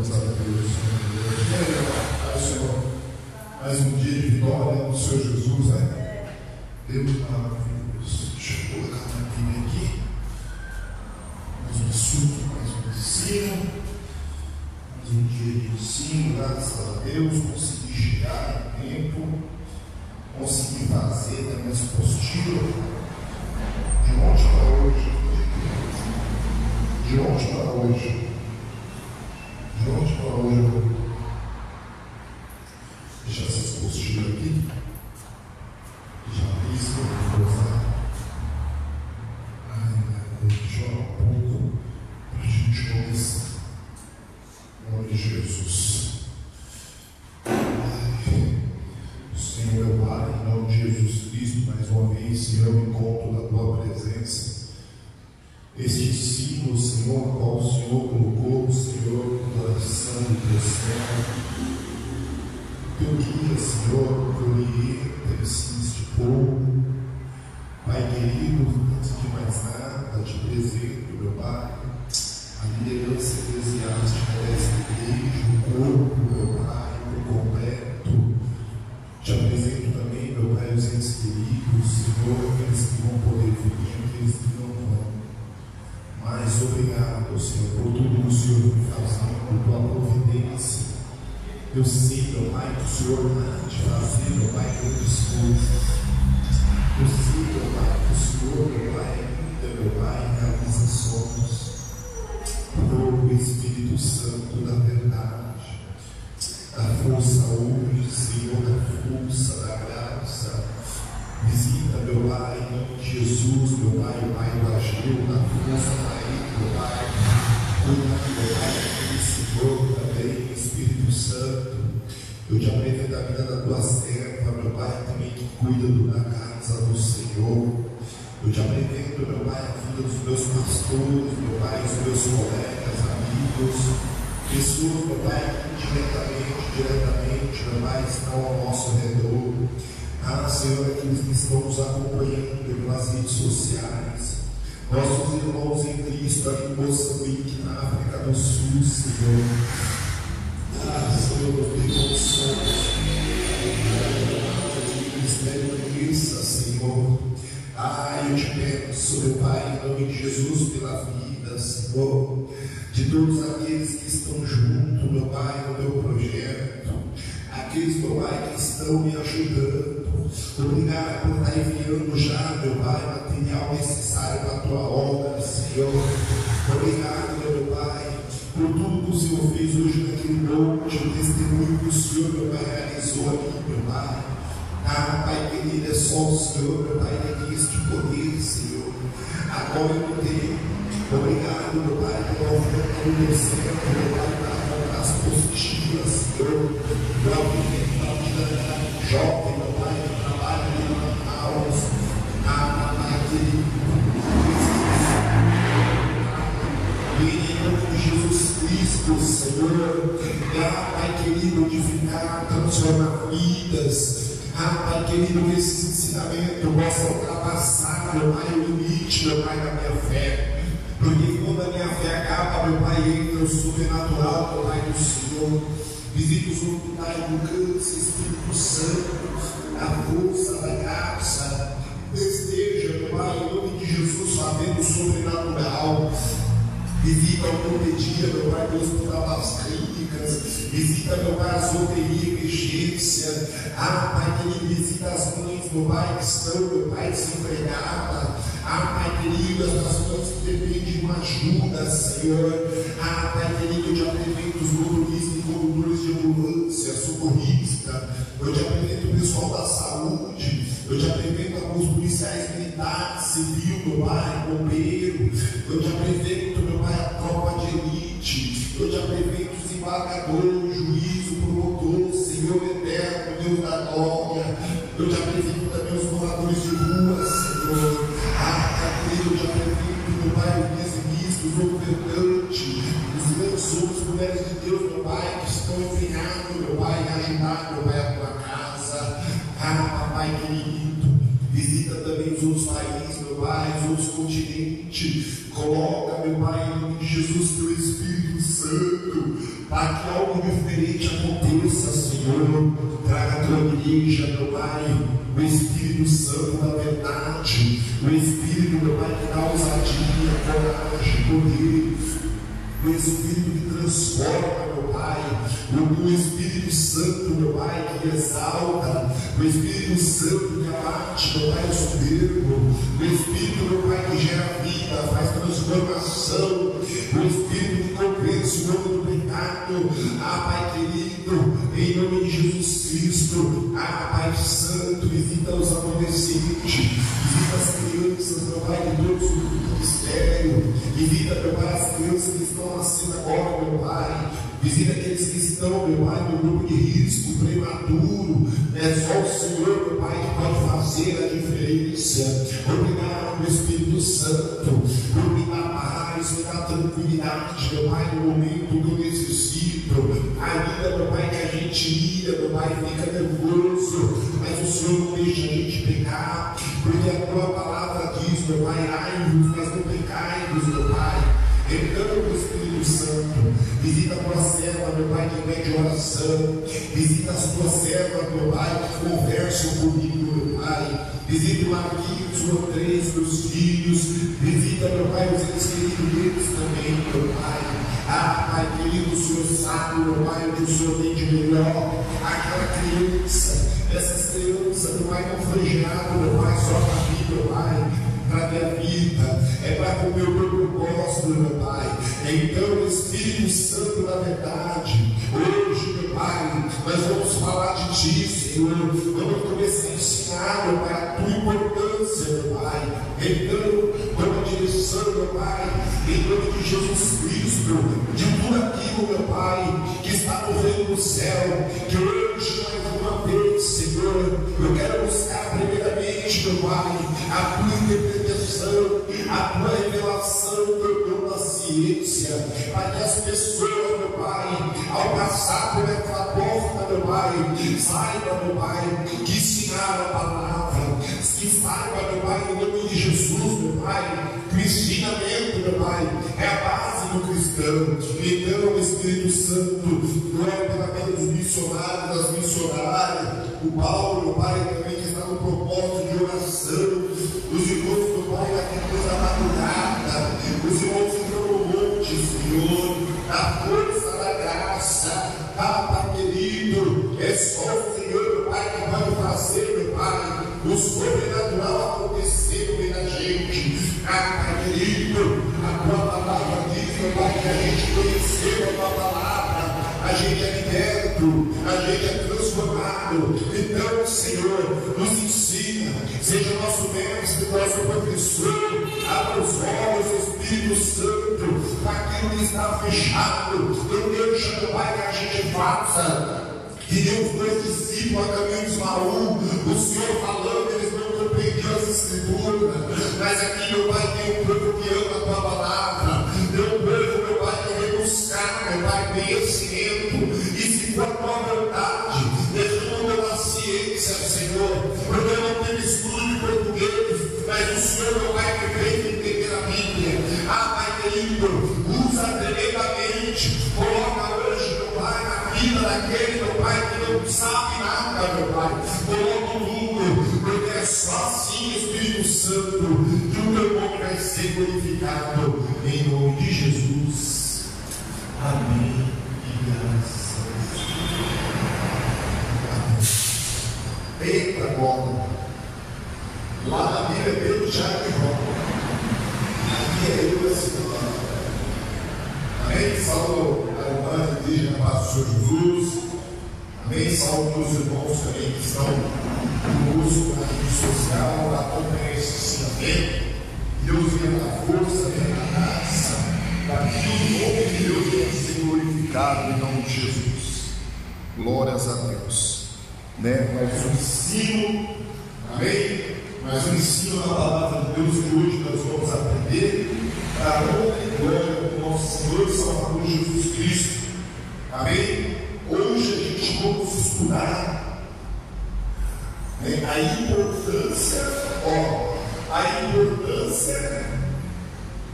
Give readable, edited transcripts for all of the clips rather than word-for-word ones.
Glórias a Deus. Senhor, mais um dia de vitória no Senhor Jesus, né? Deus maravilhoso. Deixa eu colocar uma Bíblia aqui. Mais um estudo, mais um ensino. Mais um dia de ensino, graças a Deus. Consegui chegar em tempo. Consegui fazer também esse postilho. De ontem para hoje. De ontem para hoje. De ontem para hoje eu vou deixar essas postilhas aqui. Já fiz, vou usar. Deixa eu orar um pouco para a gente começar. Em nome de Jesus. Senhor, meu Pai, em nome de Jesus Cristo, mais uma vez, Senhor, eu me encontro na Tua presença. Este símbolo, Senhor, a qual o Senhor colocou, Senhor, no coração do Teu servo. Teu guia, Senhor, que orienta este povo. Pai querido, antes de mais nada, te apresento, meu Pai, a liderança eclesiástica desta igreja, o corpo, meu Pai, por completo. Te apresento também, meu Pai, os entes queridos, Senhor, aqueles que vão poder vir, aqueles que não vão. Mas obrigado, Senhor, por tudo que o Senhor me fazendo, por tua providência. Eu sei, meu Pai, que o Senhor há de fazer, meu Pai, grandes coisas. Eu sei, meu Pai, que o Senhor, meu Pai, ainda, meu Pai, realiza sonhos. O Espírito Santo da verdade, da força hoje, Senhor, da força, da graça. Visita, meu Pai, em nome de Jesus, meu Pai, o Pai do Agil, da força para ele, meu Pai. Cuida, meu Pai, daquele Senhor também, Espírito Santo. Eu te apresento a vida da tua serva, meu Pai, também que cuida da casa do Senhor. Eu te apresento, meu Pai, a vida dos meus pastores, meu Pai, os meus colegas, amigos, pessoas, meu Pai, que diretamente, meu Pai, estão ao nosso redor. Ah, Senhor, aqueles que estão nos acompanhando pelas redes sociais, nossos irmãos em Cristo aqui em Moçambique, na África do Sul, Senhor. Ah, Senhor, meus irmãos, que o ministério cresça, Senhor. Ah, eu te peço, meu Pai, em nome de Jesus, pela vida, Senhor, de todos aqueles que estão junto, meu Pai, no meu projeto, aqueles, meu Pai, que estão me ajudando. Obrigado por estar enviando já, meu Pai, material necessário para a tua obra, Senhor. Obrigado, meu Pai, por tudo que o Senhor fez hoje naquele monte, o testemunho que o Senhor, meu Pai, realizou aqui, meu Pai. Ah, Pai querido, é só o Senhor, meu Pai, que tem este poder, Senhor. Agora eu não tenho. Obrigado, meu Pai, pela oferta do meu servo, meu Pai, para comprar as postilas, Senhor. Pela oferta da vida jovem, meu Pai, que trabalha ali na house. Ah, Pai querido, em nome de Jesus Cristo, Senhor. Ah, Pai querido, modificar, transformar vidas. Ah, Pai querido, que esse ensinamento possa ultrapassar, meu Pai, o limite, meu Pai, da minha fé. Porque quando a minha fé acaba, meu Pai, entra o sobrenatural, meu Pai, do Senhor. Visita os hospitais do câncer, Espírito Santo, a força da graça. Esteja, meu Pai, em nome de Jesus, fazendo o sobrenatural. Visita o ortopedia, meu Pai, do Hospital das Clínicas. Visita, meu Pai, a UTI, emergência. Ah, Pai querido, visita as mães, meu Pai, que estão, meu Pai, desempregadas. Ah, Pai querido, as mães que dependem de uma ajuda, Senhor. Ah, Pai querido, eu te apresento os motoristas e condutores de ambulância, socorrista. Eu te apresento o pessoal da saúde. Eu te apresento alguns policiais militares, civil, meu Pai, bombeiro. Eu te apresento, meu Pai, a tropa de elite. Eu te apresento os embargadores, juízo, promotor, Senhor eterno, Deus da glória. Eu te apresento também os moradores de rua, Senhor. Ah, querido, eu te apresento, meu Pai, os dizimistas, os ofertantes, os grandes mulheres de Deus, meu Pai, que estão empenhados, meu Pai, em ajudar, meu Pai, a tua casa. Ah, Papai querido, visita também nos outros países, meu Pai, nos outros continentes. Coloca, meu Pai, em nome de Jesus, teu Espírito Santo, para que algo diferente aconteça, Senhor. Traga a tua igreja, meu Pai, o Espírito Santo da verdade, o Espírito, meu Pai, que dá ousadia, coragem, poder, o Espírito que transforma, meu Pai, o Espírito Santo, meu Pai, que exalta, o Espírito Santo que abate, meu Pai, o soberbo, o Espírito, meu Pai, que gera vida, faz transformação, o Espírito que convence o homem do pecado. Pai querido, em nome de Jesus Cristo, Pai Santo, visita os adolescentes, visita as crianças, meu Pai, de todos o ministério, visita, meu Pai, as crianças que estão nascendo agora, meu Pai, visita aqueles que estão, meu Pai, no grupo de risco prematuro. É só o Senhor, meu Pai, que pode fazer a diferença. Obrigado, meu Espírito Santo, por me dar paz, me dar tranquilidade, meu Pai, no momento que eu necessito. Ainda, meu Pai, que a gente ira, meu Pai, fica nervoso, mas o Senhor não deixa a gente pecar, porque a tua palavra diz, meu Pai, ai-vos, mas não pecai-vos, meu Pai. Então, o Espírito Santo, visita a tua serva, meu Pai, que pede oração, visita as tuas servas, meu Pai, que conversam comigo, meu Pai, visita o Marquinhos, o três, meus filhos, visita, meu Pai, os entes queridos deles também, meu Pai. Pai querido, o Senhor sabe, meu Pai, o que o Senhor tem de melhor, aquela criança, essas crianças, meu Pai, não foi gerado, meu Pai, só para mim, meu Pai, para a minha vida, é para cumprir o meu propósito, meu Pai. Então, Espírito Santo da verdade, hoje, meu Pai, nós vamos falar de Ti, Senhor, vamos começar a ensinar, meu Pai, a Tua importância, meu Pai. Então, toma a direção, meu Pai, em nome de Jesus Cristo, de tudo aquilo, meu Pai, que está movendo no céu, que hoje, mais uma vez, Senhor, eu quero buscar primeiramente, meu Pai, a Tua interpretação, a Tua revelação, meu Deus, da ciência, para que as pessoas, meu Pai, ao passar por aquela porta, meu Pai, saiba, meu Pai, que ensinar a palavra, que saiba, meu Pai, em nome de Jesus, meu Pai, que o ensinamento, meu Pai, é a base do cristão. Então, o Espírito Santo, não é pela vida dos missionários, das missionárias, o Paulo, meu Pai, também que está no propósito de oração, os irmãos, meu Pai, naquela coisa madrugada, os irmãos que estão no monte, Senhor, a força da graça, Pai querido, é só o Senhor, meu Pai, que vai fazer, meu Pai, o sobrenatural acontecer no meio da gente. Pai querido, a Tua palavra diz, meu Pai, que a gente conheceu a Tua palavra, a gente é liberto, a gente é transformado. Então, Senhor, nos ensina, seja nosso mestre, nosso professor, abra os olhos, Espírito Santo, para aquilo que está fechado. Não deixa, meu Pai, que a gente faça que deu os dois discípulos a caminho de Maú, o Senhor falando, eles não compreendiam as Escrituras, mas aqui, meu Pai, tem um povo que ama a Tua palavra, tem um povo, meu Pai, que vem buscar, meu Pai, conhecimento, e se for a Tua vontade, derrama da ciência, Senhor, porque eu não tenho estudo de português, mas o Senhor, meu Pai, que veio entender a Bíblia. Pai querido, usa tremendamente, coloca hoje, meu Pai, na vida daquele, meu Pai, que não sabe nada, meu Pai, coloca o mundo, porque é só assim, Espírito Santo, que o Teu nome vai ser glorificado, em nome de Jesus. Amém e graças a Deus. Amém. Eita agora, lá na Bíblia é Pedro, Tiago e João, aqui é eu e a cidade. Amém. Salve a irmã indígena, Pastor Jesus. Amém. Salve os irmãos também que estão no curso da rede social, acompanham esse ensinamento. Deus venha na força, venha na graça, para que o nome de Deus venha ser glorificado em nome de Jesus. Glórias a Deus. Mas o ensino, amém? Mas o ensino da palavra de Deus que hoje nós vamos aprender para a honra e glória do nosso Senhor e Salvador Jesus Cristo. Amém? Hoje a gente vamos estudar a importância, a importância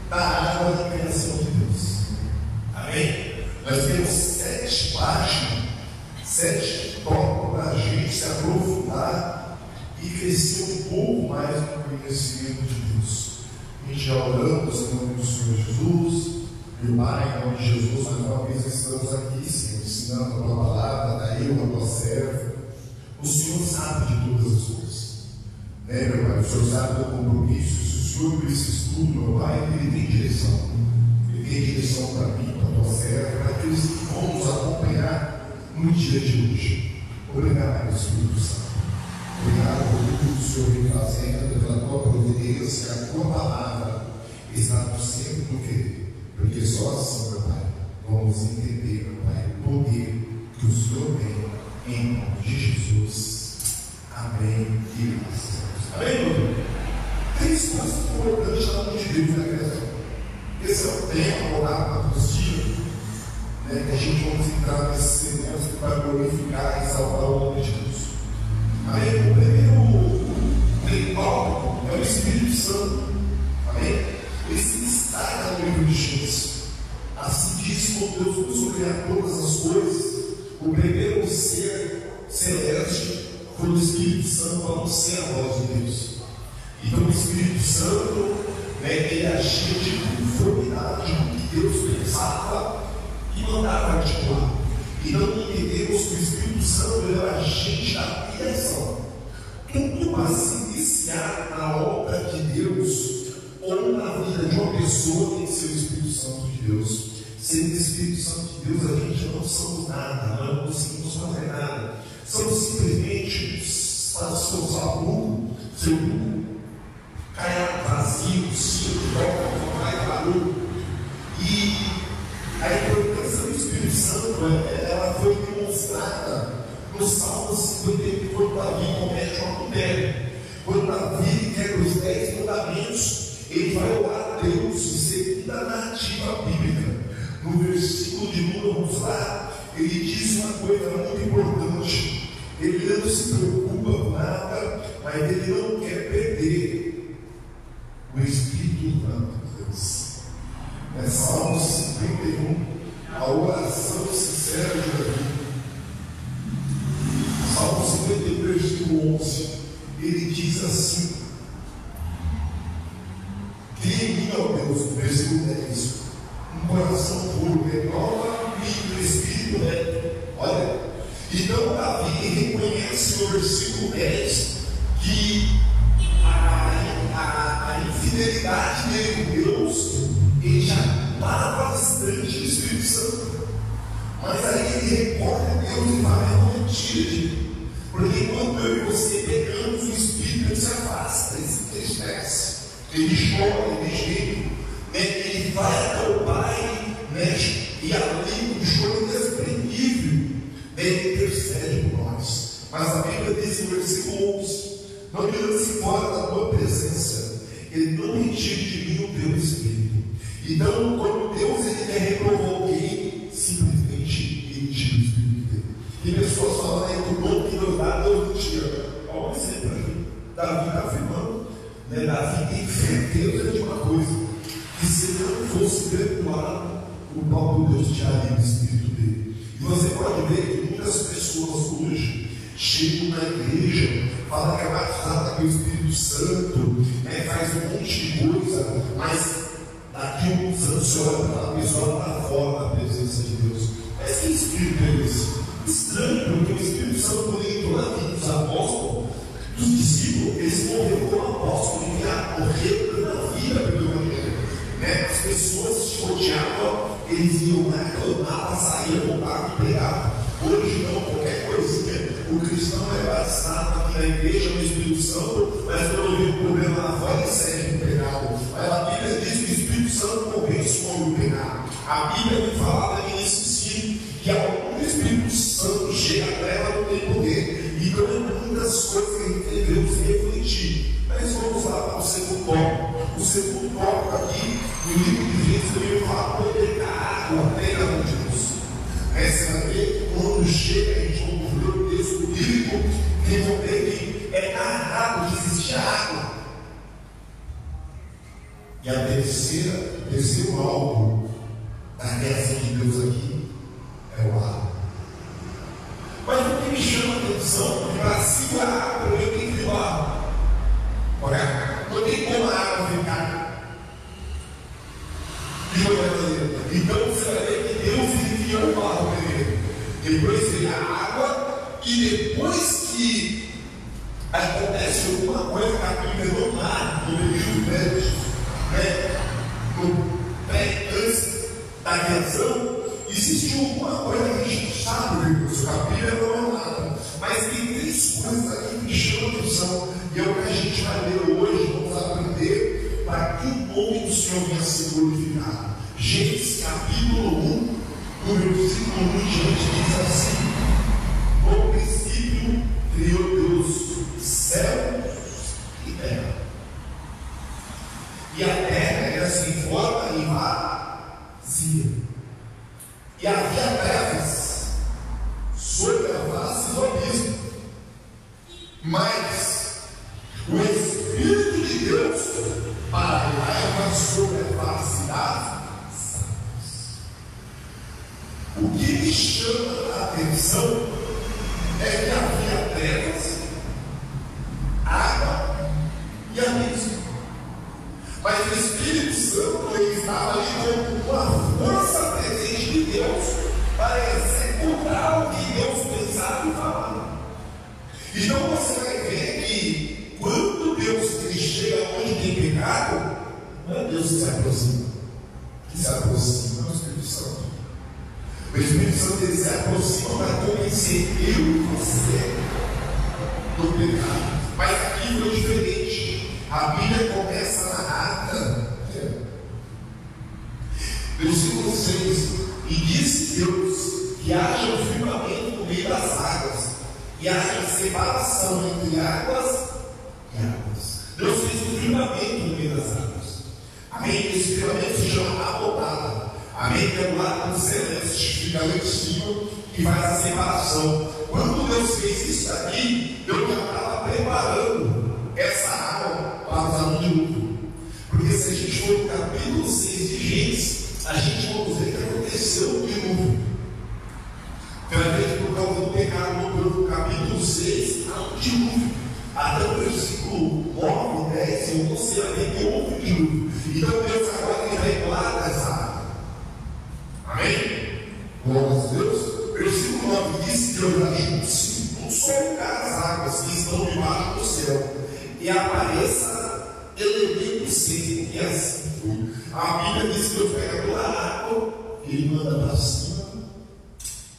da água da criação de Deus. Amém? Nós temos 7 páginas, 7 tópicos para a gente se aprofundar e crescer um pouco mais no conhecimento de Deus. A gente já oramos em nome do Senhor Jesus. Meu Pai, em nome de Jesus, mais uma vez estamos aqui, Senhor, ensinando a tua palavra, daí a tua serva. O Senhor sabe de todas as coisas, né, meu Pai? O Senhor sabe do compromisso. Se o Senhor por esse estudo, meu Pai, Ele tem direção. Ele tem direção para mim, para a tua serva, para aqueles que vão nos acompanhar no dia de hoje. Obrigado, Espírito Santo. Obrigado por tudo que o Senhor vem fazendo, pela tua providência, a tua palavra está no centro do querer. Porque só assim, meu Pai, vamos entender, meu Pai, o poder que o Senhor tem em nome de Jesus. Amém e graças a Deus. Amém, meu Deus? 3 coisas importantes na mão de Deus na criação. Esse é o tema, o oráculo apostila, né, que a gente vamos entrar nesse semestre para glorificar e exaltar o nome de Deus. Amém? O primeiro tópico é o Espírito Santo. Amém? Ele se destaca no livro de Gênesis. Assim diz, quando Deus começou a criar todas as coisas, o primeiro ser celeste foi o Espírito Santo, a não ser a voz de Deus. Então o Espírito Santo, né, ele agia de conformidade com o que Deus pensava e mandava articular. E não entendemos que o Espírito Santo ele era agente da criação. Tudo para se iniciar na obra de Deus ou na vida de uma pessoa tem que ser o Espírito Santo de Deus. Sem o Espírito Santo de Deus, a gente não somos nada, não conseguimos fazer nada. Somos simplesmente seus alunos, seu caiado vazio, não faz barulho. E a importância do Espírito Santo, ela foi demonstrada no Salmo 51, quando Davi comete um adultério. Quando Davi quebra os 10 mandamentos, ele vai orar a Deus seguindo a narrativa bíblica. No versículo de número, vamos lá, ele diz uma coisa muito importante. Ele não se preocupa com nada, mas ele não quer perder o Espírito Santo de Deus. É Salmo 51, a oração sincera de Davi. Salmo 51, versículo 11, ele diz assim: cria em mim, ó Deus, versículo 10, um coração puro, renova-me do Espírito reto. Olha, então Davi reconhece no versículo 10 que a infidelidade dele com Deus, ele já estava distante do Espírito Santo. Mas aí ele recorda Deus e fala: é uma mentira de mim. Porque quando eu e você pecamos, o Espírito se afasta, ele se entristece, ele chora, ele geme, né? Ele vai até o Pai, né? E além do choro inexprimível, né? Ele intercede por nós. Mas a Bíblia diz no versículo 11: não me lance fora da tua presença, ele não retire de mim o teu Espírito. Então, quando Deus ele quer reprovar alguém, simplesmente ele tira o Espírito dele. E pessoas falam aí que o dom que Deus dá, Deus não tira. Olha um exemplo aqui. Davi está afirmando, né? Davi tem certeza de uma coisa: que se não fosse perdoado, o próprio Deus tiraria o Espírito dele. E você pode ver que muitas pessoas hoje chegam na igreja, falam que é batizada com o Espírito Santo, né? Faz um monte de coisa, mas daqui a alguns anos você olha para a pessoa está fora da presença de Deus. Mas que Espírito é esse? Estranho, porque o Espírito Santo, quando ele entrou na vida dos apóstolos, dos discípulos, eles morreram como apóstolos, morreram na vida pelo Evangelho, né? As pessoas se odiavam, eles iam lá, reclamavam, saíam, voltavam e pregavam. Hoje não, qualquer coisinha, o cristão é batizado aqui na igreja no Espírito Santo, mas quando vê um problema lá fora, ele segue o pecado. Mas a Bíblia diz que o Espírito Santo convence sobre o pecado. A Bíblia me falava que nesse ensino que algum Espírito Santo chega a ela, não tem poder. Então é muitas coisas que a gente devemos refletir. Mas vamos lá para o segundo tópico. O segundo tópico aqui, no livro de Gênesis, ele fala para pegar água, pega a de Deus. Você vai ver que quando chega, a gente vai ver o texto bíblico, que vão ver que é narrado que existe água. terceiro alvo da criação de Deus aqui é o ar. Mas o que me chama a atenção é que para segurar a água eu tenho que ir lá. Correto? Não tem como a água ficar. Então você vai ver que Deus enviou o barro primeiro. Depois veio a água, e depois que acontece alguma coisa que a Bíblia não dá no período médio, antes da criação, existe alguma coisa que a gente sabe, porque a Bíblia não é nada. Mas tem três coisas aqui que me chamam a atenção, e é o que a gente vai ler hoje, vamos aprender, para que o nome do Senhor venha a ser glorificado. Gênesis capítulo 1, no versículo 1 em diante, diz assim: no princípio criou Deus céu e terra. E a terra era sem forma e vazia. E havia trevas sobre a face do abismo. Mas o Espírito de Deus pairava sobre a face das águas. O que me chama a atenção é que havia trevas, água e abismo. Mas o Espírito Santo estava ali como uma força presente de Deus para executar o que Deus pensava e falava. Então você vai ver que quando Deus chega onde tem pecado, não é Deus que se aproxima. Que se aproxima é o Espírito Santo. O Espírito Santo ele se aproxima para convencer eu e você do pecado. Mas aqui foi diferente. A Bíblia começa a narrar, versículo 6, e disse Deus que haja um firmamento no meio das águas, e haja separação entre águas e águas. Deus fez um firmamento no meio das águas. Amém? Esse firmamento se chama abotada. Amém? Que é o lado celeste, fica lá em cima, que faz a separação. Quando Deus fez isso aqui, Deus já estava preparando essa água para usar no dilúvio. Porque se a gente for no capítulo 6 de Gênesis, a gente vai ver o que aconteceu no dilúvio. Por causa do pecado, no capítulo 6, há um dilúvio. Até o versículo 9, 10, você vai ver que houve um dilúvio. Então Deus agora ele regular essa água. Amém? Glória a Deus. Versículo 9 diz: Deus ajunte-se um só lugar as águas que estão debaixo do céu, e apareça elemento seco, e assim foi. A Bíblia diz que Deus pega toda a água, ele manda para cima,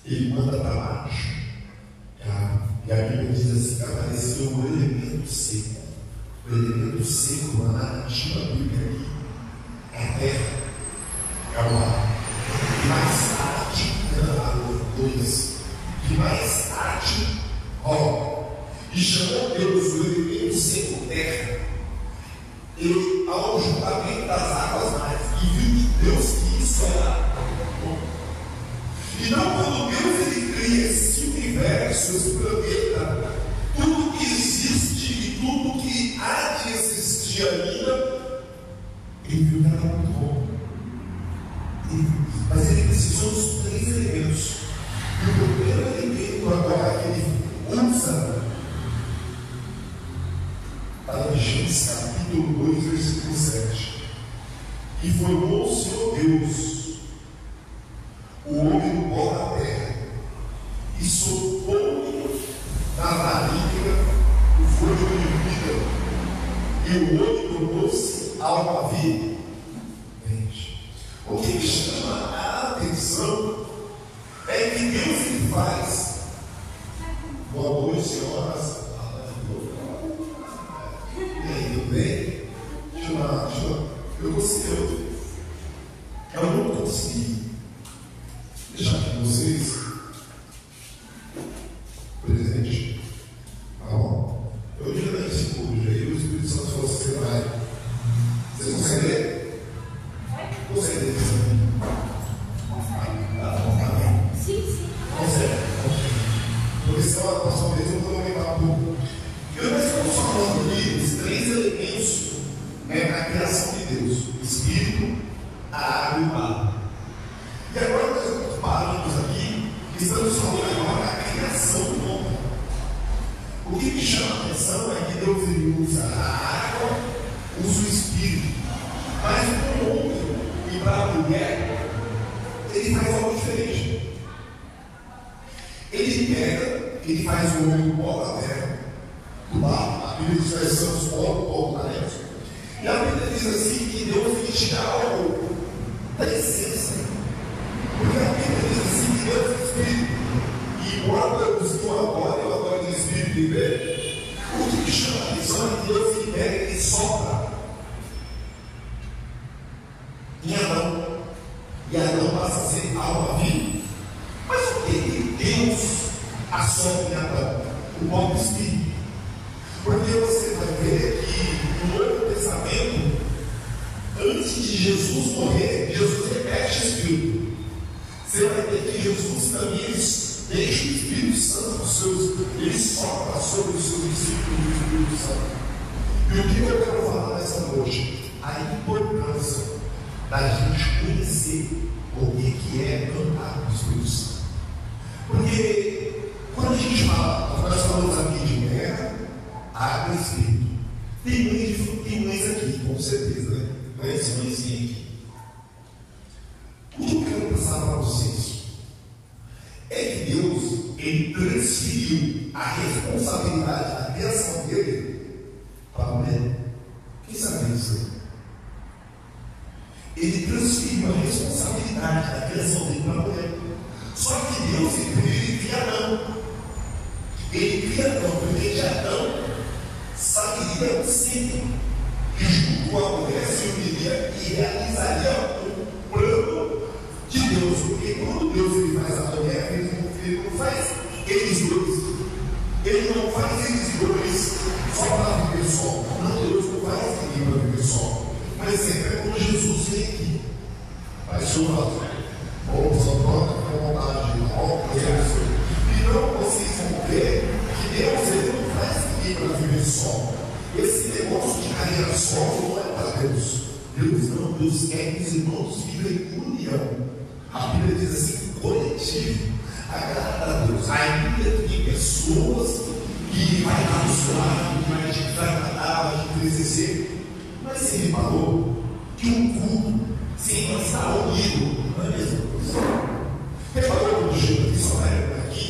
ele manda para baixo. E a Bíblia diz assim: que apareceu um elemento seco. O elemento seco, na narrativa bíblica aqui, é a terra, é o ar. E mais tarde, e mais tarde, e chamou Deus o elemento seco terra, ele ao juntamento das águas mais, e viu que Deus que isso era bom. Então, quando Deus ele cria esse universo, esse planeta, tudo que existe e tudo que há de existir ainda, ele viu que era muito bom. Mas ele precisou dos três elementos. E o primeiro elemento agora que ele usa está em Gênesis capítulo 2, versículo 7. E formou o Senhor Deus o homem do pó da terra, e soprou-lhe na barriga o fôlego de vida, e o homem tornou-se alma viva. O que me chama a atenção é que Deus ele faz. Boa noite, senhoras. E aí, tudo bem? Eu não consegui deixar aqui vocês presente. Tá bom? Eu já dei esse curso, aí o Espírito Santo falou: você vai. Vocês conseguem ler? Consegue ler isso aqui? Sim. Consegue? Porque senão a próxima vez eu vou aumentar um pouco. Nós estamos falando aqui dos três elementos na criação de Deus. Espírito, a água e o mar. E agora nós paramos aqui e estamos falando agora da criação do homem. O que me chama a atenção é que Deus ele usa a água, usa o Espírito. Mas para o homem e para a mulher, ele faz algo diferente. Ele faz o homem do pó da terra, do barro. A Bíblia diz que nós somos pó do planeta. E a Bíblia diz assim que Deus ele tira algo da essência. Porque a Bíblia diz assim que Deus é Espírito. E quando eu adoro o Espírito de Deus, o que me chama a atenção é que Deus ele pega e sopra em Adão. E Adão passa a ser alma viva. Mas o que Deus assopra em Adão? O próprio Espírito. Porque você vai ver que no Novo Testamento, antes de Jesus morrer, Jesus repete o Espírito. Você vai ver que Jesus também deixa o Espírito Santo, ele sopra sobre os seus discípulos do Espírito Santo. E o que eu quero falar nessa noite? A importância da gente conhecer o que é cantar do Espírito Santo. Porque quando a gente fala, nós falamos aqui de guerra, água e Espírito. Tem mães aqui, com certeza, né? Conhece mãezinha aqui. O que eu quero passar para vocês é que Deus, ele transferiu a responsabilidade da criação dele para a mulher. Quem sabe isso? Ele transferiu a responsabilidade da criação dele para a mulher. Só que Deus, ele cria Adão. Ele cria Adão, porque de Adão sairia o sempre que junto com a mulher se uniria e realizaria o plano de Deus. Porque quando Deus ele faz a mulher, ele não faz eles dois. Ele não faz eles dois só para viver só. Não, Deus não faz ninguém para viver só. Mas sempre é quando Jesus vem aqui. Mas o senhor ou só troca com vontade de obra, e não vocês vão ver que Deus ele não faz ninguém para viver só. Esse negócio de carreira solo não é para Deus. Deus não, Deus quer que os irmãos vivem em união. A Bíblia diz assim, coletivo, agrada a Deus. A Bíblia tem pessoas que vai abençoar, que vai agradar, vai entristecer. Mas ele falou que um culto sem estar unido não é a mesma coisa. Reparou do jeito que só vai aqui?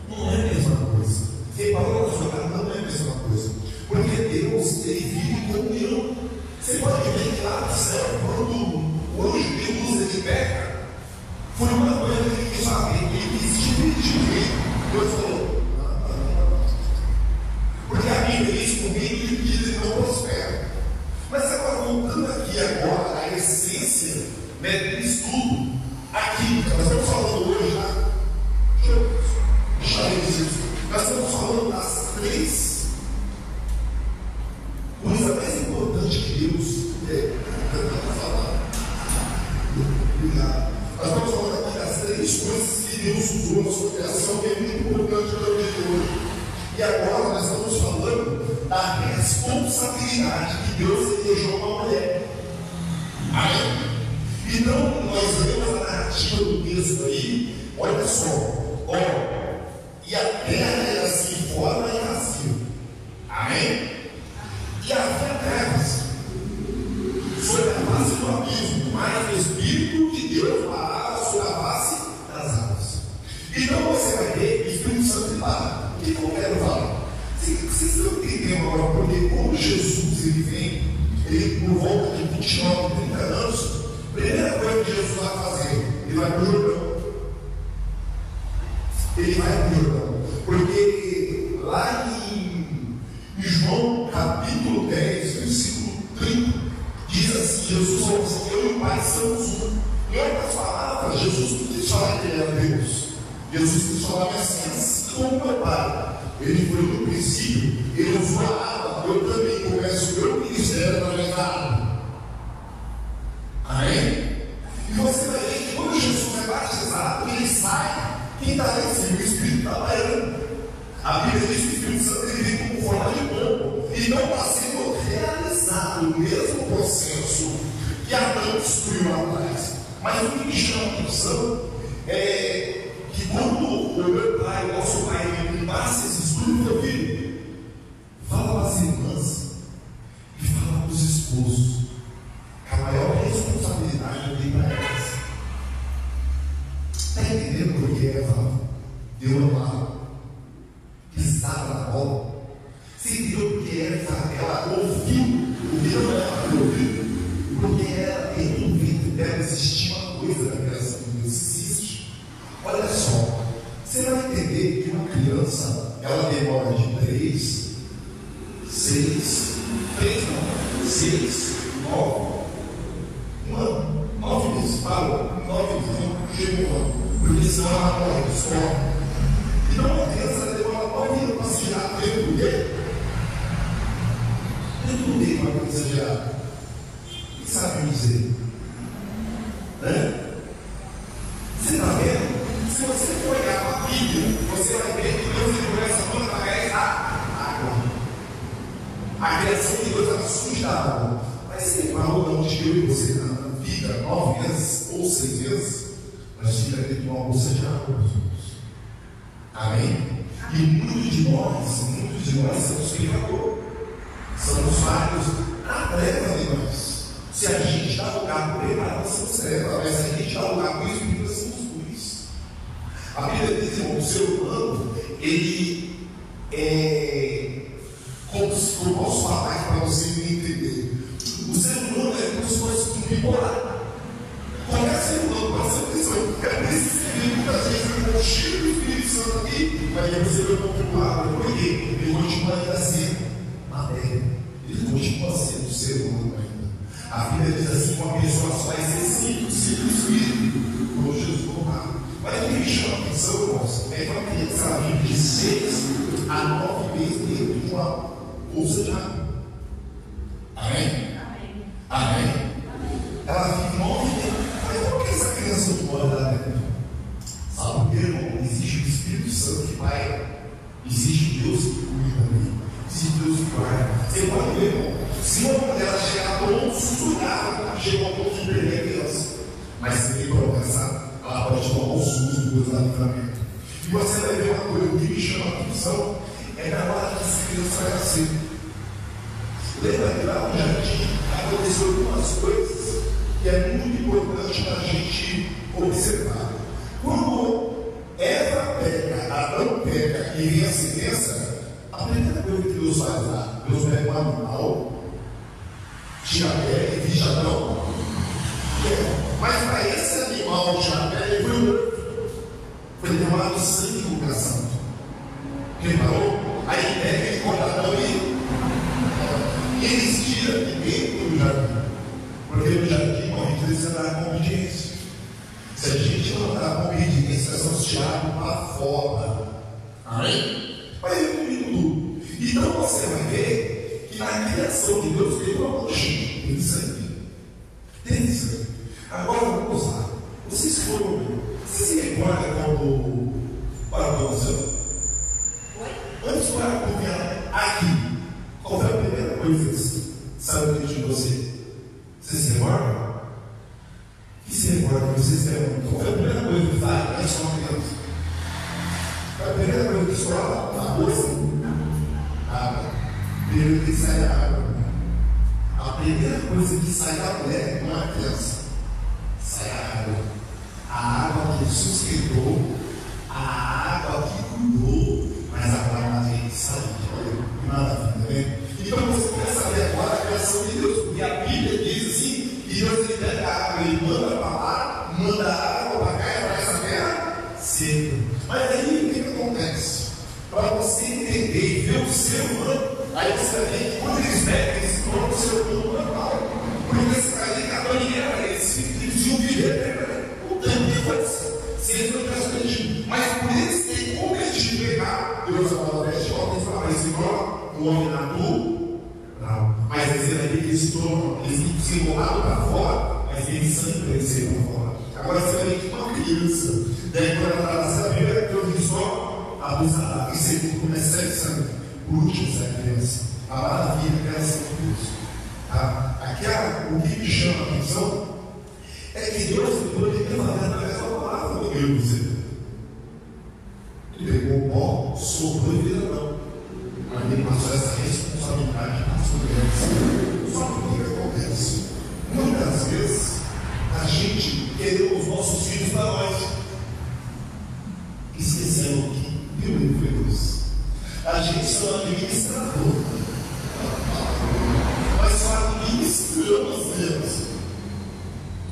Não é a mesma coisa. Reparou na sua casa? Não é a mesma coisa. Porque Deus, ele vive com união. Você pode ver que lá no céu, quando o anjo de luz ele peca, foi uma coisa que ele quis fazer. Ele quis dividir. Deus falou, não. Porque a Bíblia diz que o reino de Deus ele não prospera. Mas agora, voltando aqui agora, a essência, né, do estudo, aqui, nós estamos falando hoje, tá? Nós estamos falando das três coisas mais importantes que Deus obrigado. Nós estamos falando aqui das três coisas que Deus usou na sua criação, que é muito importante para o dia de hoje. E agora nós estamos falando da responsabilidade que Deus deixou para a mulher. Amém? Então, nós vemos a narrativa do texto aí, olha só, e a terra era assim, forma e vazia. Amém? E havia trevas sobre a face do abismo, mas o Espírito de Deus parava sobre a face das águas. Então você vai ver o Espírito Santo lá. O que eu quero falar? Vocês estão entendendo agora, porque quando Jesus ele vem, ele por volta de 29, 30 anos, a primeira coisa que Jesus vai fazer, ele vai para o Jordão. Ele vai para o Jordão. Porque lá em João capítulo 10, versículo 30, diz assim, Jesus falou assim, eu e o Pai somos um. Em outras palavras, Jesus não quis falar que ele era Deus. Jesus quis falar assim como meu Pai. Ele foi no princípio, ele usou a água, eu também começo o meu ministério através da água. Amém? E você vai ver que quando Jesus é batizado, ele sai, quem está lá em cima? O Espírito está parando. A Bíblia diz que o Espírito Santo ele vem como forma de pombo. E não está sendo realizado o mesmo processo que Adão destruiu lá atrás. Mas o que me chama a atenção é que quando o meu pai, o nosso pai, me passa esse estudo, meu filho, fala para as irmãs e fala para os esposos. A maior responsabilidade eu dei para elas. Está entendendo por que Eva deu uma que estava na bola? Você entendeu porque ela ouviu o que não era para ouvir? Porque ela, dentro do ventre dela, existia uma coisa da criação de Deus. Existe. Olha só, você vai entender que uma criança, ela demora de 3, 6, 9 meses, parou, 9 meses, não chegou um ano, porque senão ela morre, descobre. Então uma criança, ela demora 9 anos para se gerar dentro do quê? Dentro do que uma criança gerada? O que sabe me dizer? Você está vendo? Se você for olhar para a Bíblia, você vai ver que Deus começa a mandar através da água. A criação de Deus era suja da água. Mas você reparou de onde eu e você na vida 9 vezes ou 6 vezes? Nós tivemos dentro de uma bolsa de água. Amém? E muitos de nós somos pecadores. Somos vários atletas de nós. Se a gente dá lugar por ele, nós somos trevas. Mas se a gente dá lugar por isso, nós somos luz. A Bíblia diz, irmão, o ser humano, ele é como se eu posso falar aqui para você me entender. O ser humano é como se fosse um bipolar. Qualquer ser humano pode ser pessoa. É por isso que você vê muitas vezes um cheiro do Espírito Santo aqui, mas aí você vê um bipolar. Por quê? Ele continua ainda sendo matéria. Ele continua sendo ser humano ainda. A Bíblia diz assim: uma pessoa só vai ser simples, Espírito, como Jesus colocava. Mas o que me chama a atenção, irmãos, é que uma criança ela vive de 6 a 9 meses dentro de uma bolsa de água. Amém? Amém? Ela vive 9 meses. Mas por que essa criança não pode dar dentro? Sabe por quê, irmão? Existe o Espírito Santo que vai. Existe Deus que cuida ali. Existe Deus que guarda. Você pode ver, irmão. Se uma mulher chegar a um sussurrar, chega ao ponto de perder a criança. Mas se tem promessa, ela pode tomar um susto do Deus do livramento. E você vai ver uma coisa, o que me chama a atenção é na hora que essa criança vai nascer. Lembra que lá no jardim aconteceu algumas coisas que é muito importante para a gente observar. Quando Eva pega, Adão pega e vem a sentença, a primeira coisa que Deus faz lá, Deus pega um animal, tira a pele, vige Adão. Mas para esse animal tirar a pele, foi morto. Foi derramado sangue no coração. Reparou? Aí pega e corta Adão e eles tiram de dentro do jardim. Porque no jardim, a gente precisa dar obediência. Se a gente não dar obediência, nós vamos tirar para fora. Amém? Vai ver comigo tudo. Então você vai ver que na criação de Deus tem uma mancha. Tem sangue. Tem sangue. Agora vamos lá. Vocês se recordam quando o Aragão nasceu? Antes do Aragão vir aqui, qual foi a primeira coisa que saiu dentro de você? Vocês se recordam? E se recordam que vocês lembram? Qual foi a primeira coisa que sai da sua criança? A primeira coisa que estoura na bolsa? Água. Primeiro que sai a água. A primeira coisa que sai da mulher não é a criança. Sai a água. A água que sustentou, a água que cuidou, mas agora ela tem que sair. Olha que maravilha, né? Então você quer saber agora a criação de Deus, porque a Bíblia diz assim: que Deus ele pega a água, ele manda para lá, manda a água para cá e para essa terra seca. Mas aí o que acontece? Para você entender e ver o ser humano, aí você vai ver que quando eles pegam, eles se tornam o ser humano normal. Porque esse cara ali, cada ninguém era esse, eles iam viver o tempo que fosse, se eles não tivessem perdido. Mas por eles terem cometido pecar, Deus amou a veste, ó, eles falaram, esse o homem natural. Mas eles vai ver que eles se tornam, eles se enrolaram para fora, mas eles sempre cresceram para fora. Agora você vai ver que uma criança, daí quando ela está nascendo, a primeira coisa que só a busca, e segundo começa a sangue. Por último, essa criança, a maravilha da criação de Deus. A o que me chama a atenção é que Deus poderia fazer através da palavra do meu você. Ele pegou o pó, soprou e fez não. Mas ele passou essa responsabilidade para as mulheres. Só que o que acontece? Muitas vezes a gente quereu os nossos filhos para nós, esquecendo que Deus foi Deus. A gente só administrador, nós só administramos Deus.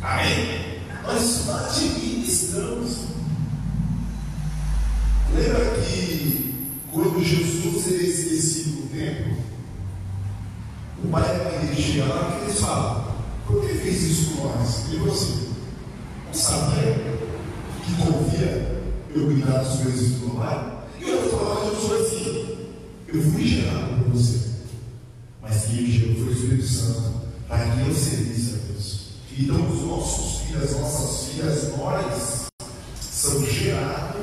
Amém? Nós só administramos. Lembra que quando Jesus seria esquecido no templo, o pai da igreja chega lá e eles falam: por que fez isso com nós? Ele falou assim: não sabia que convia eu cuidar das coisas do meu pai? E eu falava, Jesus foi assim: eu fui gerado por você, mas quem me gerou foi o Espírito Santo, para que eu servisse a Deus. Então os nossos filhos, as nossas filhas, nós são gerados,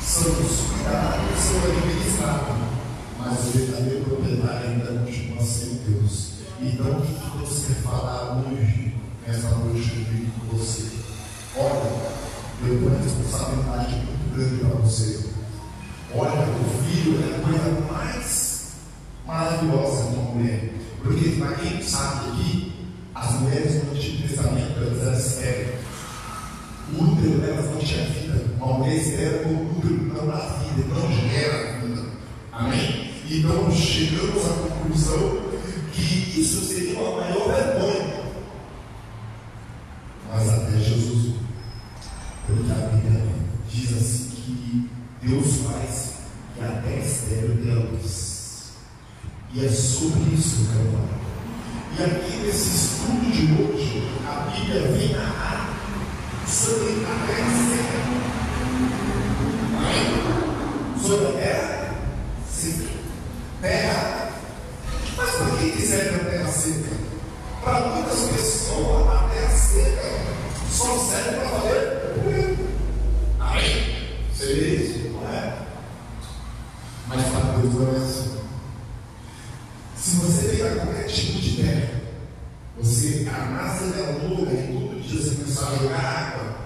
somos cuidados, são administrados, mas o verdadeiro proprietário ainda continua sendo Deus. Então o que Deus quer falar hoje, nessa noite comigo com você? Olha, eu tenho uma responsabilidade muito grande para você. Olha, o filho é a coisa mais maravilhosa de uma mulher, porque para quem sabe aqui, as mulheres no Antigo Testamento eram estéreis. O útero delas não tinha vida. Uma mulher estéril com o útero não dá vida, não gera vida. Amém? Então chegamos à conclusão que isso seria uma maior vergonha. Mas até Jesus, porque a Bíblia diz assim que Deus faz que até estéril dê a luz. E é sobre isso que eu quero falar. E aqui nesse estudo de hoje, a Bíblia vem narrar sobre a terra seca. Sobre a terra seca. Terra. Mas para que serve a terra seca? Para muitas pessoas, a terra seca só serve para valer. Amém? Seria isso? Não é? Mas para Deus não é assim. Se você pegar qualquer tipo de terra, você amassa ela toda e todo dia você começar a jogar água,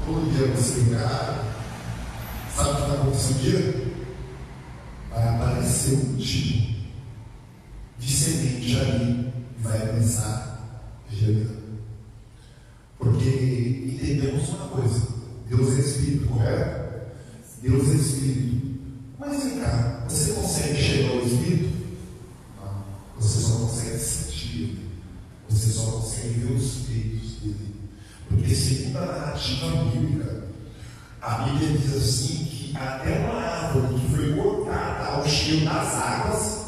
todo dia você jogar água, sabe o que vai acontecer um dia? Vai aparecer um tipo de semente ali e vai começar a gerar. Porque entendemos uma coisa: Deus é Espírito, correto? Deus é Espírito. Mas vem cá, você consegue chegar ao Espírito? Não. Você só consegue sentir Ele. Você só consegue ver os feitos dele. Porque segundo a narrativa bíblica, a Bíblia diz assim que até uma árvore que foi cortada ao cheiro das águas,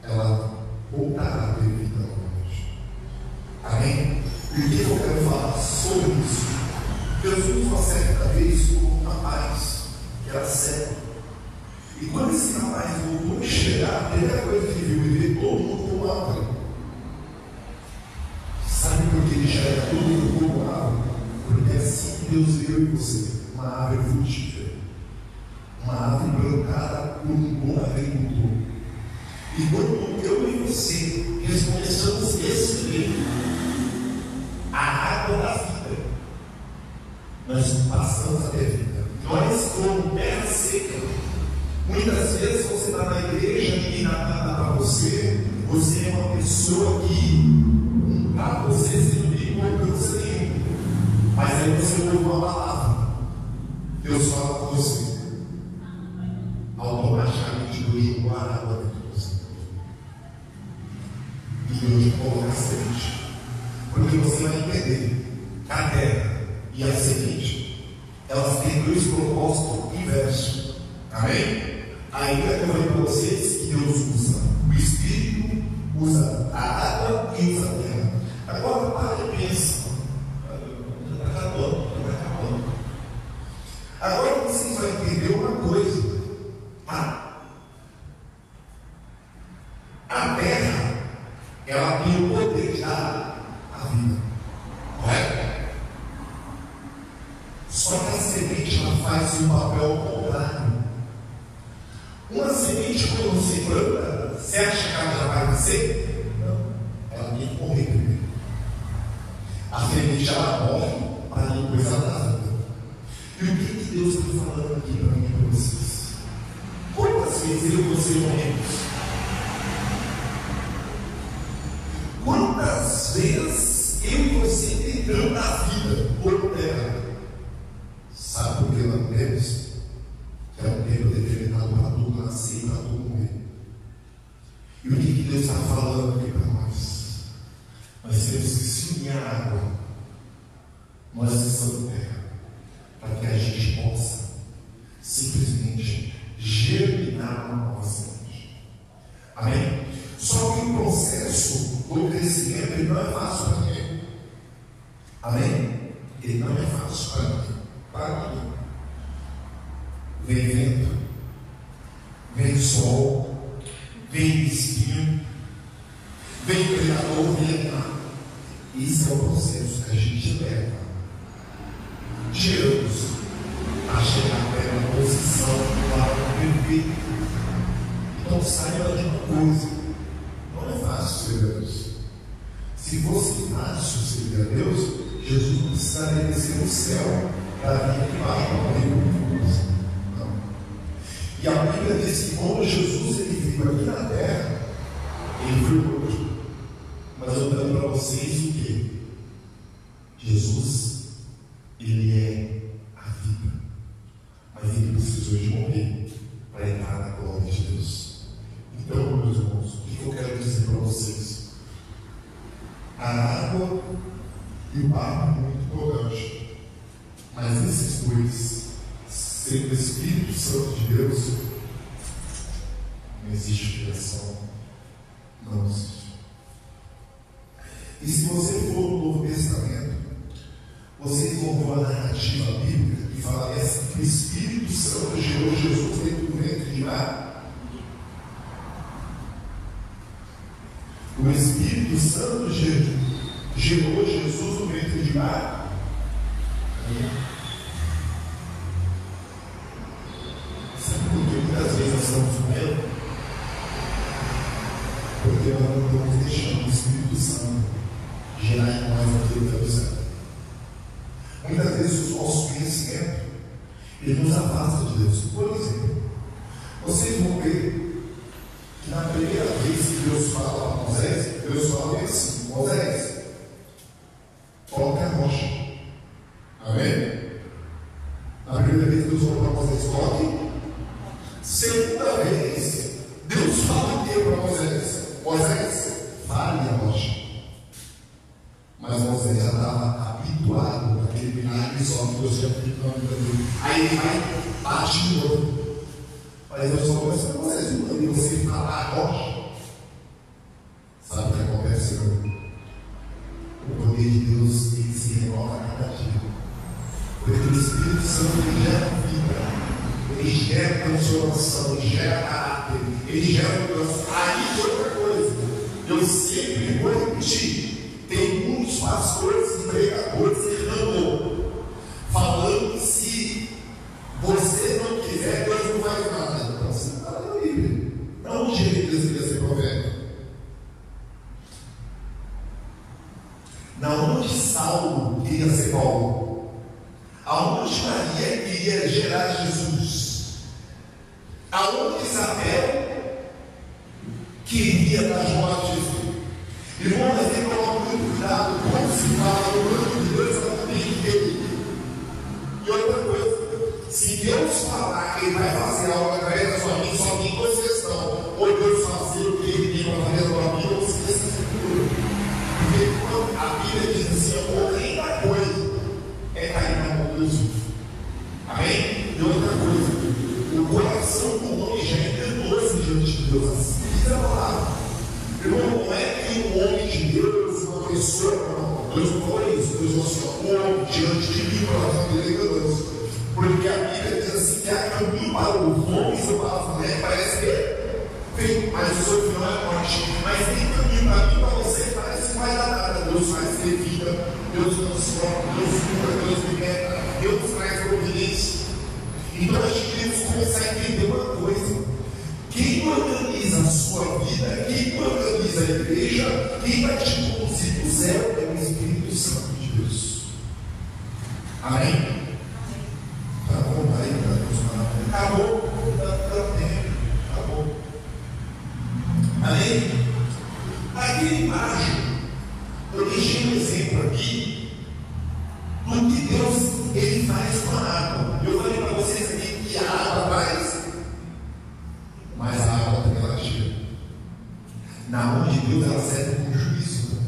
ela voltará a ter vida novamente. Amém? E o que eu quero falar sobre isso? Jesus, uma certa vez, com um rapaz que era cego. E quando esse rapaz voltou a enxergar, a primeira coisa que ele viu, ele viu todo mundo como árvore. Sabe por que ele enxerga todo mundo como árvore? Porque é assim que Deus viu em você, uma árvore frutífera, uma árvore plantada por um bom agricultor. E quando eu e você começamos a receber a água da vida, nós passamos a ter vida. Nós, como terra seca, muitas vezes você está na igreja, ninguém dá nada para você, você é uma pessoa que para você se não tem importância nenhuma. Mas aí você ouve uma palavra, Deus fala com você, automaticamente Deus jogou a água dentro de você. E Deus coloca a semente. Porque você vai entender que a terra e a semente, elas têm dois propósitos inversos. Amém? Ainda eu falei para vocês que Deus usa o Espírito, usa a água e usa a terra. Agora para e pensa. Está acabando. Agora vocês vão entender uma coisa. A terra, ela tem o poder de dar a vida. Correto? Só que a semente ela faz um papel contrário. Uma semente, quando você planta, você acha que ela já vai nascer? Não. já morre para ir coisa da vida. E o que Deus está falando aqui para mim e para vocês? Quantas vezes eu e você morremos? Quantas vezes eu e você tentamos na vida por terra? Sabe por que nós morremos? É um tempo determinado para tudo nascer e para tudo morrer. E o que Deus está falando aqui para nós? Nós temos que se unir à água. Nós estamos terra, para que a gente possa simplesmente germinar na nossa semente. Amém? Só que o processo do crescimento ele não é fácil para ninguém. Amém? Ele não é fácil para ninguém. Para ninguém. Vem vento, vem sol, vem espinho, vem predador, vem mar. Esse é o processo que a gente leva de anos a chegar até uma posição para perfeito. Então saiba de uma coisa: não é fácil servir a Deus. Se fosse fácil servir a Deus, Jesus não precisaria descer no céu para vir aqui embaixo para morrer por nós. Não. E a Bíblia diz que quando Jesus ele veio aqui na terra, ele foi morto. Mas eu dando para vocês o que? Jesus, ele é a vida. Mas ele precisou de morrer para entrar na glória de Deus. Então, meus irmãos, o que eu quero dizer para vocês? A água e o barro é muito importante. Mas esses dois, sendo o Espírito Santo de Deus, não existe criação. Não existe. E se você for no Novo Testamento, vocês vão ver uma narrativa bíblica que fala assim, que o Espírito Santo gerou Jesus dentro do ventre de Maria. O Espírito Santo gerou Jesus no ventre de Maria. Sabe por que muitas vezes nós estamos comendo? Porque nós não estamos deixando o Espírito Santo gerar em nós aquilo que é do céu. Muitas vezes o nosso conhecimento ele nos afasta de Deus. Por exemplo, vocês vão ver que na primeira vez que Deus fala a Moisés, Deus fala assim: Moisés, coloque a rocha. Amém? Na primeira vez Deus falou para Moisés: coloque. Segunda vez, Deus fala o que para Moisés? Moisés, fale a rocha. Mas Moisés já estava habituado àquele milagre só que Deus já aplicou na vida dele. Aí ele vai, bate de novo. Mas Deus falou: mas Moisés, não mandei você falar a rocha. Sabe o que acontece, meu? O poder de Deus ele se renova a cada dia. Porque o Espírito Santo ele gera vida, ele gera transformação, ele gera caráter, ele gera mudança. Aí tem outra coisa, eu sempre vou repetir: tem muitos pastores e pregadores errando, falando que se você não quiser, Deus não faz nada. Então você não está na Bíblia. Não Jeremias queria ser profeta. Na onde Saulo queria ser Paulo, aonde Maria queria gerar Jesus, aonde Isabel queria dar João a Jesus. Irmão, mas tem que tomar muito cuidado quando se fala no nome de Deus, ela tem dele. E outra coisa, se Deus falar que ele vai fazer algo através da sua vida, só tem duas questões: ou Deus fazer o que ele tem para fazer na sua vida, ou se esse futuro. Porque quando a Bíblia diz assim, a outra coisa é cair na mão de Jesus. Amém? E outra coisa, o coração do homem já é enganoso diante de Deus. Assim diz a palavra. Irmão, não é que um homem de Deus, uma pessoa, não. Deus não falou isso. Deus falou assim: o homem diante de mim, o coração dele é enganoso. Porque a Bíblia diz assim: que há caminho para os homens e para as mulheres, parece que mas o seu final é morte. Mas tem caminho para mim, para você, parece que não vai dar nada. Deus faz ter vida, Deus transforma, Deus cura, Deus liberta, Deus traz providência. Então a gente tem que começar a entender uma coisa: quem organiza a sua vida, quem organiza a igreja, quem vai te conduzir para o céu é o Espírito Santo de Deus. Amém? Tá bom, aí, acabou. Dá tempo. Acabou. Amém? Aqui embaixo, eu deixei um exemplo aqui do que Deus ele faz com a água. Eu falei para vocês aqui que a água faz, mas a água também ela tira. Na mão de Deus ela serve como juízo.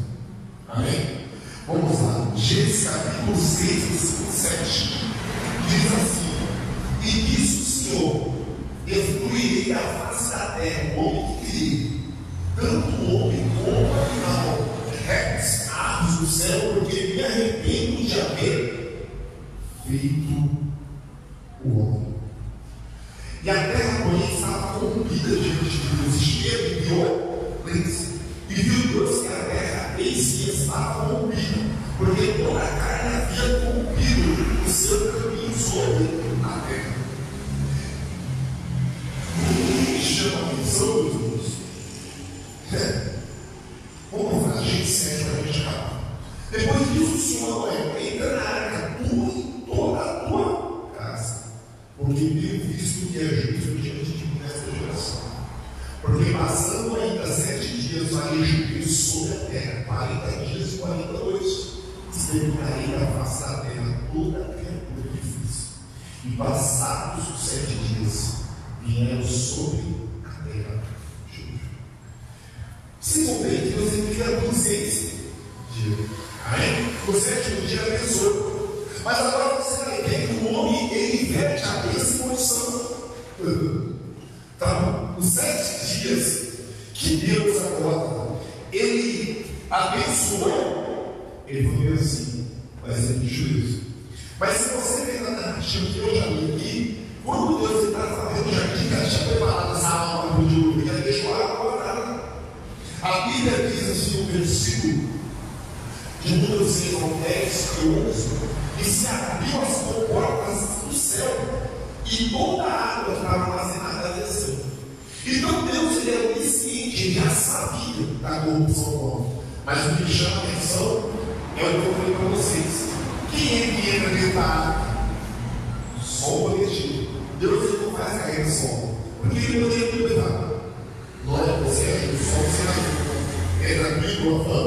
Amém? Vamos lá. Gênesis capítulo 6, versículo 7. Diz assim: e disse o Senhor: destruirei da face da terra o homem que criei, tanto o homem como o animal, répteis, aves do céu, porque me arrependo de haver feito o homem. E a terra, porém, estava corrompida diante de Deus, cheia de violência. E viu Deus que a terra em si estava corrompida, porque toda a carne havia corrompido o seu caminho sobre a terra. O que chama a atenção, meus irmãos? Vamos lá, gente, sério, para a gente acabar. Depois disso, o Senhor entra na arca tua e toda a tua casa, porque tenho visto que é justo diante de mim nesta geração. Porque passando ainda 7 dias, farei juízo sobre a terra, 40 dias e 40 noites. Exterminarei da face da terra toda a criatura que fiz. E passados os 7 dias, vieram sobre a terra juízo. Se bem que Deus envia 200 dias. Amém? O 7º dia abençoou. Mas agora você vai ver que o homem ele inverte a mesma condição. Então, os 7 dias que Deus agora ele abençoou, ele foi assim, vai ser de juízo. Mas se você ver na narrativa que eu já li aqui, quando Deus está fazendo o jardim, ele tinha preparado essa alma para o dilúvio, ele deixou a água guardada. A Bíblia diz assim, o versículo de número 6 ao 10 e 11, e se abriu as comportas do céu, e toda a água estava armazenada desceu. Então Deus ele é onisciente, ele já sabia da corrupção do homem. Mas o que chama a atenção é o que eu falei para vocês. Quem é que entra dentro da água? Só o coletivo. Deus ele não faz cair no sol. Porque ele poderia ter levado. Não é você, o sol você é tranquilo, fã.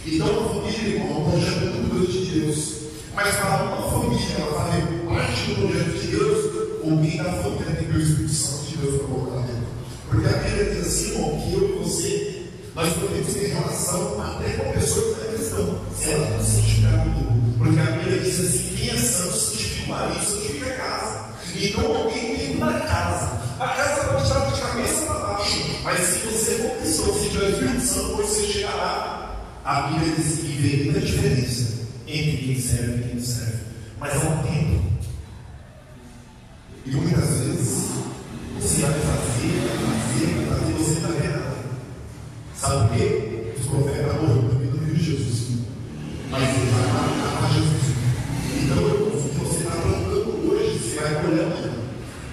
Então a família, irmão, é um projeto muito grande de Deus. Mas para uma família, ela fazer parte do projeto de Deus, alguém da família tem que ter o Espírito Santo de Deus para colocar dentro. Porque a Bíblia diz assim, irmão, que eu e você, nós podemos ter relação até com a pessoa que está cristã, se ela não se santificar comigo. Porque a Bíblia diz assim, quem é santo santifica o marido, santifica a casa. Então alguém tem uma casa. A casa pode estar de cabeça para baixo, mas se você for cristão, se tiver o Espírito Santo, quando você chegar lá, a Bíblia diz que vê a diferença entre quem serve e quem não serve. Mas é um tempo. E muitas vezes você vai fazer, você não vai ver nada. Sabe por quê? Os profetas morreram também no Rio de Jesus. Mas ele vai matar Jesus. Então, o que você está plantando hoje, você vai colher amanhã.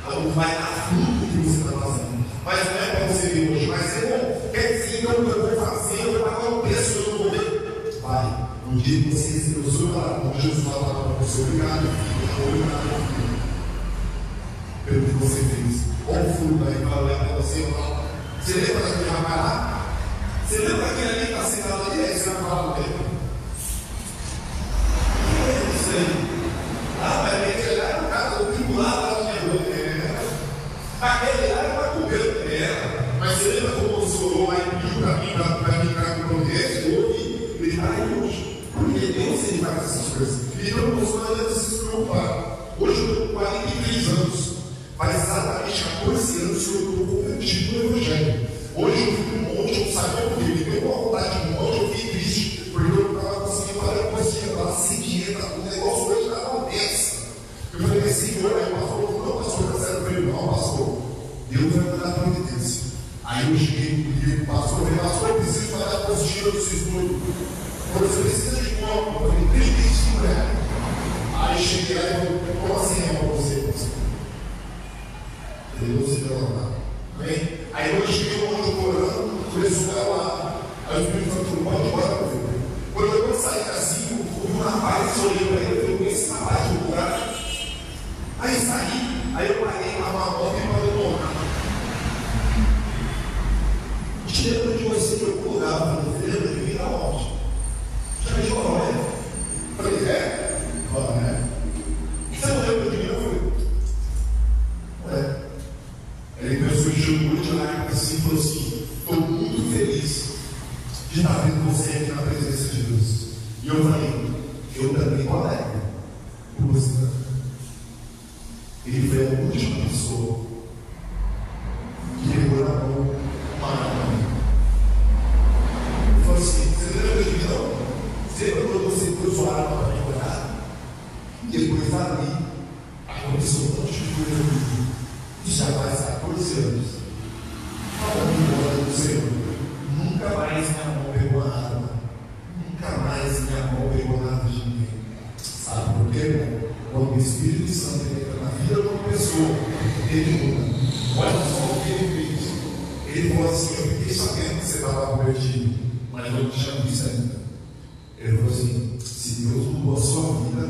Não vai dar fruto o que você está fazendo. Mas não é para você ver hoje. Mas é bom. Quer dizer, então, eu vou fazer, eu vou pagar um preço, eu não vou ver. Vai. No dia que você recebeu o seu palavra, Jesus fala para você, obrigado, filho, obrigado, filho, pelo que você fez. Olha o fruto aí para olhar para você e falar. Você lembra daquele rapaz lá? Você lembra daquele ali que está sentado ali? Aí você vai falar com ele. O que é isso aí? Ah, mas aquele lá era o cara do tribunal lá na minha rua. Aquele lá era para comer. Mas você lembra como o senhor lá em Pio caminho para brincar com o protesto? Ele está aí hoje. Porque Deus ele faz essas coisas. Então, não adianta se preocupar. Hoje eu estou com 43 anos. Faz exatamente 14 anos que eu estou convertido no Evangelho. Hoje eu fui um monte, eu não sabia por quê. Me deu uma vontade de um monte, eu fiquei triste. Porque eu não estava conseguindo pagar a coisa, eu estava sem dinheiro, o negócio hoje estava tenso. Eu falei, Senhor, aí o pastor falou, não, pastor, está certo. Eu falei, não, pastor, Deus vai me dar providência. Aí eu cheguei e o pastor falou, pastor, eu preciso fazer a apostila do seu estudo. Você precisa de quanto? Eu falei, 35 reais. Aí cheguei lá e falei, como assim é para você? Deus se deu lá. Amém? Aí eu cheguei um monte orando, começou a lá. Aí o Espírito Santo falou, pode ir embora, meu filho. Quando eu saí assim, um rapaz olhou para ele. ali aconteceu um monte de coisa comigo. Isso já faz 14 anos. Falando embora do Senhor. Nunca mais minha mão pegou a arma. Nunca mais minha mão pegou nada de ninguém. Sabe por quê, irmão? Quando o Espírito Santo entra na vida de uma pessoa, ele muda. Olha só o que ele fez. Ele falou assim: eu fiquei sabendo que você estava convertido, mas eu não tinha visto ainda. Ele falou assim: se Deus mudou a sua vida,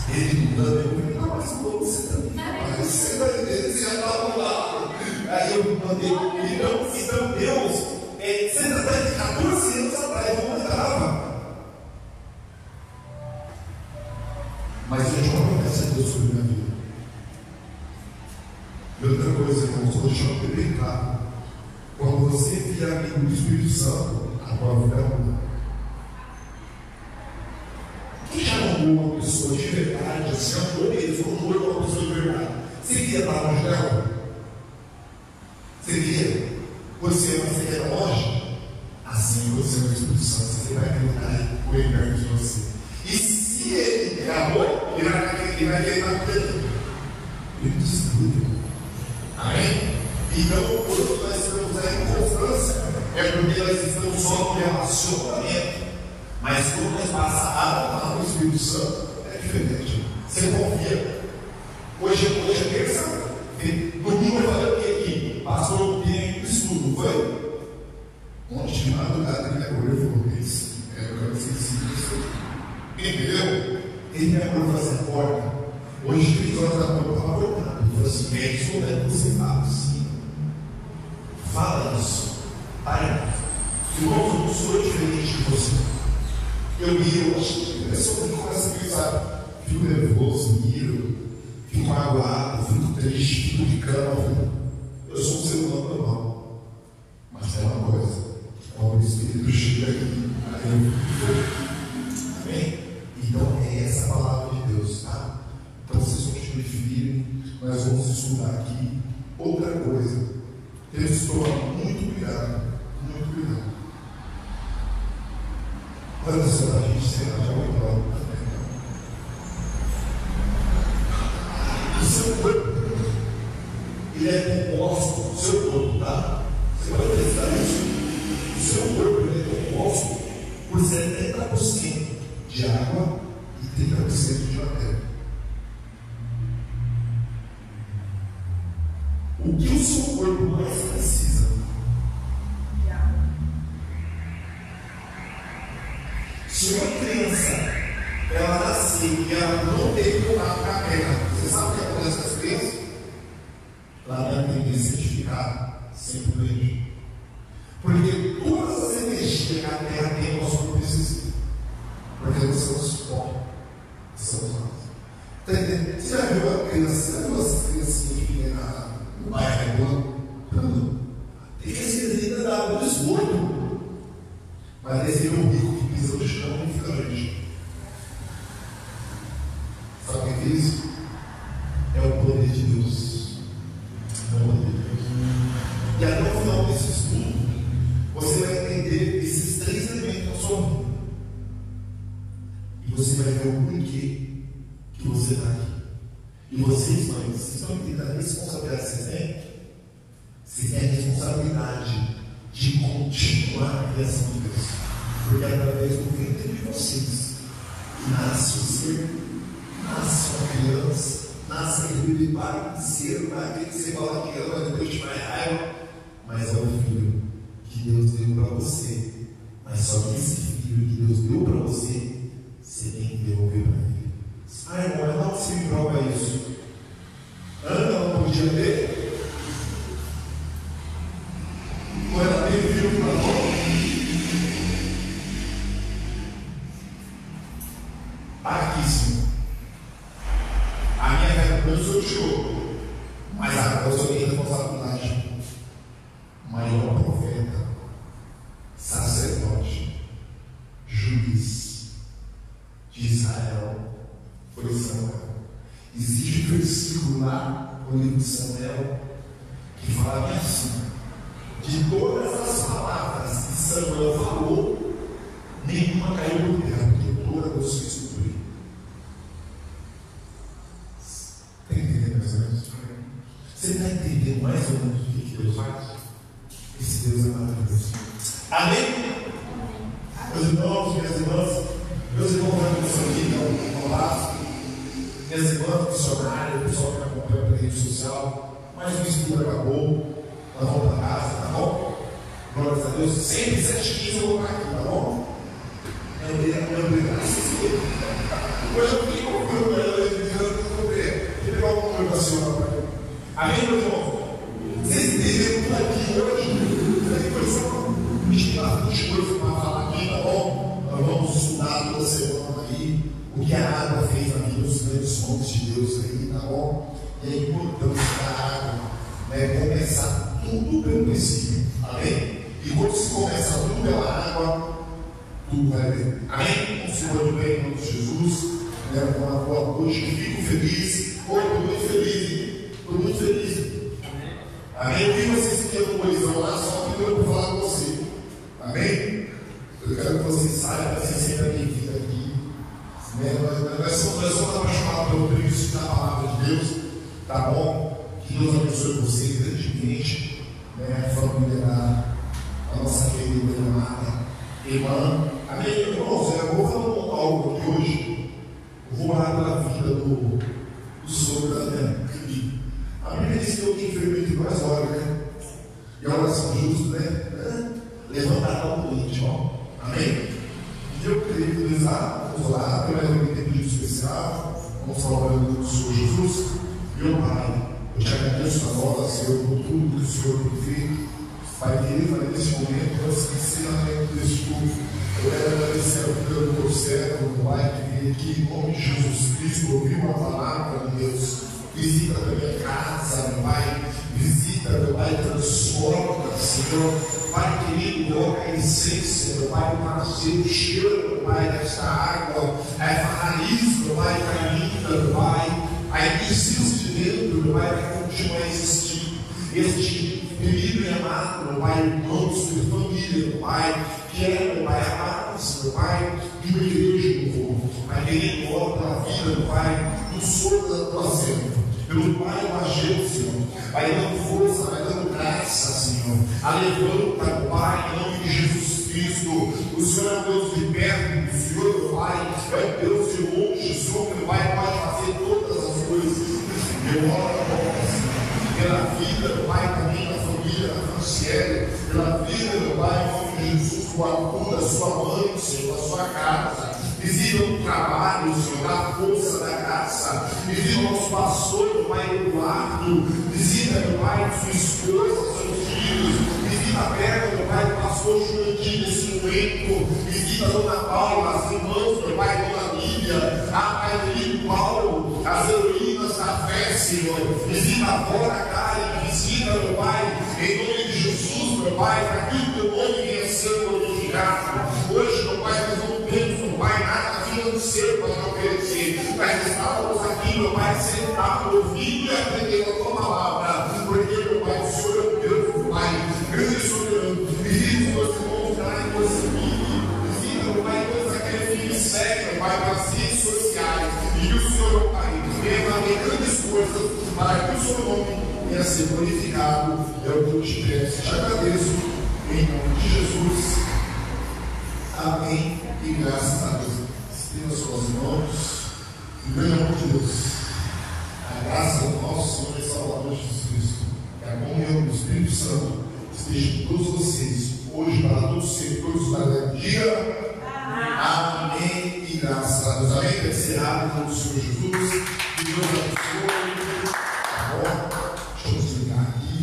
ele muda. Eu falei: não, mas você também. Mas você vai entender, você já estava lá. Aí eu mandei, então Deus, você já está de 14 anos atrás, eu não estava. Mas eu tinha uma promessa de Deus sobre a minha vida. E outra coisa, irmãos, vou deixar bem claro. Quando você vier amigo do Espírito Santo, a tua vida muda. Quem já amou uma pessoa de verdade, assim, amou mesmo, amou uma pessoa de verdade? Você queria estar longe dela? Você queria? Você quer longe? Assim você é o Espírito Santo, você vai tentar o inverno de você. E se ele é amor, ele vai querer estar dentro. Ele destrui. Amém? Então, quando nós estamos aí em constância, é porque nós estamos só no relacionamento. Mas quando nós passamos a amar o Espírito Santo, é diferente. Você confia. Hoje é terça. Domingo eu falei o que aqui? Pastor, tem estudo, foi? Ontem de madrugada ele me acordou e falou: isso, eu quero ser isso. Entendeu? Ele me acordou e falou assim: acorda. Hoje, 3 horas da manhã, eu estava acordado. Ele falou assim: é isso, né? Você fala assim. Fala isso. Pai, irmãos, eu não sou diferente de você. Eu acho que a pessoa que começa a pensar, fico nervoso, miro, fico magoado, fico triste, fico de cama. Eu sou um ser humano normal. Mas é uma coisa: quando o Espírito chega aqui, aí eu fico. Amém? Então é essa a palavra de Deus, tá? Então vocês continuem firmes, nós vamos estudar aqui. Outra coisa, temos que tomar muito cuidado, muito cuidado. Olha só, a gente será já muito bom também. O seu corpo, ele é composto, o seu corpo, tá? Você vai pensar isso. O seu corpo, ele é composto por 70% de água e 30% de matéria. O que o seu corpo mais precisa? De água. Se uma criança ela nascer e ela não tem contato com a terra, você sabe o que acontece com as crianças? Ela tem a tendência de ficar sempre doente. Porque todas as energias que a terra tem, o nosso corpo precisa. Porque nós somos pó. Somos nós. Você já viu a criança? Você já viu as criancinhas que vêm no bairro? Tem que ser ainda da água do esgoto. Mas esse é o rico que pisa no chão e fica doente. Sabe o que é isso? É o poder de Deus. É o poder de Deus. E até o final desse estudo, você vai entender esses 3 elementos na sua vida. E você vai ver o porquê que você está aqui. E vocês, mães, vocês estão entendendo a responsabilidade que vocês têm? Vocês têm a responsabilidade de continuar a criação de Deus. Porque através do ventre de vocês nasce o ser, nasce uma criança, nasce aquele pai ser, aquele que você fala que ama, depois te vai raiva, mas é o filho que Deus deu para você. Mas só que esse filho que Deus deu para você, você tem que devolver para ele. Ah, irmão, ela não se prova isso. Ana não podia ter? Ou ela teve filho para nós? Parquíssimo. A minha velha eu sou tio, mas agora eu sou minha responsabilidade. Maior profeta, sacerdote, juiz de Israel foi Samuel. Existe um versículo lá no livro de Samuel que fala assim: de todas as palavras que Samuel falou, nenhuma caiu por terra, porque todas Deus fez cumprir. Você está entendendo mais ou menos o que Deus faz? Esse Deus é maravilhoso. Amém? Meus irmãos, minhas irmãs, meus irmãos da nossa vida, um abraço. Minhas irmãs missionárias, o pessoal que acompanha pela rede social, mas o estudo acabou, nós vamos para casa, tá bom? Glórias a Deus, sempre 7h15 eu vou estar aqui, tá bom? Hoje eu fiquei confuso, eu pegar uma comunicação para mim. Amém, meu irmão? Vocês entenderam tudo aqui hoje? Foi só bastante coisa para falar aqui, tá bom? Nós vamos estudar toda semana aí o que a água fez na vida dos grandes fontes de Deus aí, tá bom? E a importância da água, né? Começar tudo pelo princípio, amém? E quando se começa tudo pela água, tudo vai bem, amém? O Senhor de bem, em nome de Jesus, né? Uma boa noite, fico feliz, oi, estou muito feliz, estou muito feliz, amém? Eu vi vocês que tem coisa lá, só que eu vou falar com você, amém? Eu quero que vocês saibam que vocês sempre bem-vindos aqui. Nós somos apaixonados pelo princípio da palavra de Deus, tá bom? Que Deus abençoe vocês grandemente, né? A família da nossa querida amada irmã. Amém, irmãos? Eu vou falar algo aqui hoje. Eu vou orar pela vida do sogro da minha querida. A Bíblia diz que eu tinha enfermeiro de 2 horas, né? E a oração justa, né? Levantar o doente, ó. Amém? Eu creio que Deus vamos orar, eu levo um pedido especial, vamos falar o nome do Senhor Jesus. Meu Pai, eu te agradeço na hora, Senhor, por tudo que o Senhor tem feito. Pai querido, Pai, nesse momento, nós ensinamento desse culto, eu quero agradecer a vida do teu servo, Pai, que veio aqui em nome de Jesus Cristo, ouviu a palavra de Deus. Visita a minha casa, meu Pai, visita, meu Pai, transforma, Senhor. Pai querido, coloca a essência, meu Pai, para ser o cheiro, meu Pai, desta água, a raiz, meu Pai, caminha, meu Pai, aí precisa de dentro, meu Pai, para continuar a existir. Este querido e amado, meu Pai, irmãos, minha família, meu Pai, que é, meu Pai, amados, meu Pai, de uma igreja, meu povo. Pai querido, coloca a vida, meu Pai, do soro da tua serva. Pelo Pai Mageu, Senhor, vai dando força, vai dando graça, Senhor. Levanta, Pai, em nome de Jesus Cristo. O Senhor é um Deus de perto, o Senhor, meu Pai, é um Deus de longe. O Senhor, meu Pai, pode fazer todas as coisas. Eu oro agora, Senhor, pela vida, meu Pai, também da família, da Franciele, pela vida, meu Pai, em nome de Jesus, do Arthur, da sua mãe, Senhor, da sua casa. Visita o trabalho, Senhor, da força da graça. Visita o nosso pastor, meu Pai, Eduardo. Visita, meu Pai, sua esposa, seus filhos. Visita a perna, meu Pai, do pastor Jurandir nesse momento. Visita a dona Paula, as irmãs, meu Pai, dona Lília. A Pai querido Paulo, as heroínas da fé, Senhor. Visita a avó da Karen. Visita, meu Pai, em nome de Jesus, meu Pai, para que o teu nome venha ser glorificado. Hoje, meu Pai, nós não temos, meu Pai, nada financeiro para te oferecer, mas estávamos aqui, meu Pai, sentados, ouvindo e aprendendo a tua palavra, porque, meu Pai, o Senhor é o Deus, meu Pai, grande e soberano. Visita os meus irmãos lá em Moçambique, visita, meu Pai, todos aqueles que me seguem, meu Pai, nas redes sociais, e que o Senhor, meu Pai, venha fazer grandes coisas para que o seu nome venha ser glorificado. É o que eu te peço, te agradeço, em nome de Jesus. Amém e graças a Deus. Estenda suas mãos e pelo amor de Deus, a graça do nosso Senhor e Salvador Jesus Cristo, que a comunhão do Espírito Santo esteja com todos vocês, hoje, para todos sempre, todos os dias. Amém e graças a Deus. Amém. Está encerrado em nome do Senhor Jesus. Que Deus abençoe. Agora, deixa eu desligar aqui.